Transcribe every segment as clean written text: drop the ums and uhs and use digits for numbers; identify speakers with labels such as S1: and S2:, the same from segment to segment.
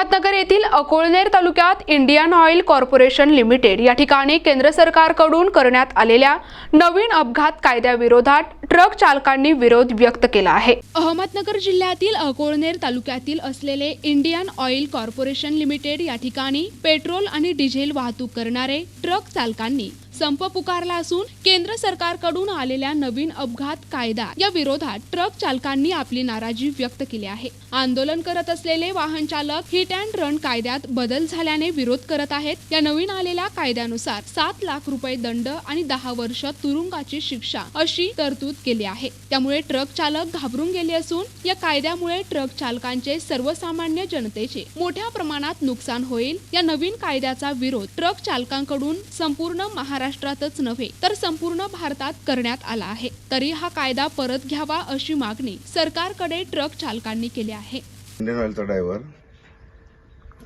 S1: अहमदनगर येथील अकोळनेर तालुक्यात Indian oil corporation limited या ठिकाणी केंद्र सरकारकडून करण्यात आलेल्या नवीन अपघात कायद्याविरोधात ट्रक चालकांनी विरोध व्यक्त केला आहे। अहमदनगर जिल्ह्यातील अकोळनेर तालुक्यातील असलेले इंडियन ऑइल कॉर्पोरेशन लिमिटेड या ठिकाणी पेट्रोल आणि डिझेल वाहतूक करणारे ट्रक चालकांनी संप पुकारला असून केंद्र सरकारकडून आलेल्या नवीन अपघात कायदा या विरोधात ट्रक चालकांनी आपली नाराजी व्यक्त केली आहे। आंदोलन करत असलेले वाहन चालक हिट अँड रन कायद्यात बदल झाल्याने विरोध करत आहेत। या नवीन आलेल्या कायद्यानुसार 7 लाख रुपये दंड आणि 10 वर्ष तुरुंगाची शिक्षा अशी तरतूद केली आहे। त्यामुळे ट्रक चालक घाबरून गेले असून या कायद्यामुळे ट्रक चालकांचे सर्वसामान्य जनतेचे मोठ्या प्रमाणात नुकसान होईल। या नवीन कायद्याचा विरोध ट्रक चालकांकडून संपूर्ण महाराष्ट्रातच नव्हे तर संपूर्ण भारतात करण्यात आला आहे। तरी हा कायदा परत घ्यावा अशी मागणी सरकारकडे ट्रक चालकांनी केली आहे।
S2: इंडियन ऑइलचा ड्रायव्हर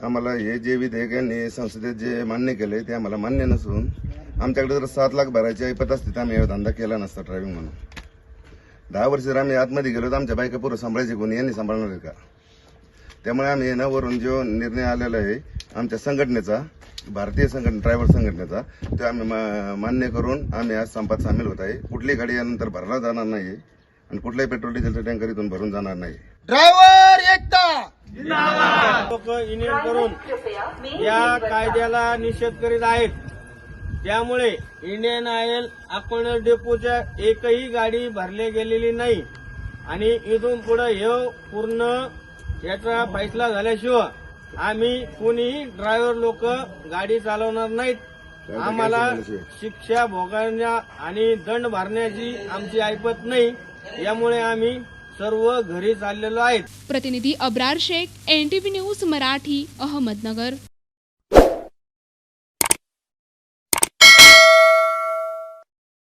S2: आम्हाला हे जे विधेयक यांनी संसदेत जे मान्य केले ते आम्हाला मान्य नसून आमच्याकडे जर 7 लाख भरायची ऐपत असते तर आम्ही धंदा केला नसता ड्रायव्हिंग म्हणून। 10 वर्ष जर आम्ही आतमध्ये गेलो तर आमच्या बायका पुरं सांभाळायचे कोणी, यांनी सांभाळणार आहे का? त्यामुळे आम्ही ना वरून जो निर्णय आलेला आहे आमच्या संघटनेचा, भारतीय संघटना ड्रायव्हर संघटनेचा, तो आम्ही मान्य करून आम्ही आज संपात सामील होत आहे। कुठलीही गाडी यानंतर भरला जाणार नाही आणि कुठल्याही पेट्रोल डिझेलचा टँकर इथून भरून जाणार नाही।
S3: ड्रायव्हर एकता
S4: लोक युनियन करून या कायद्याला निषेध करीत आहेत। त्यामुळे इंडियन ऑइल अकोळनेर डेपोच्या एकही गाडी भरली गेलेली नाही आणि इथून पुढे हे पूर्ण याचा फैसला झाल्याशिवाय आम्ही कोणीही ड्रायव्हर लोक गाडी चालवणार नाहीत। आम्हाला शिक्षा भोगण्या आणि दंड भरण्याची आमची ऐपत नाही। यामुळे आम्ही सर्व घरी चाललेलो आहेत।
S1: प्रतिनिधी अब्रार शेख, NTV न्यूज मराठी, अहमदनगर।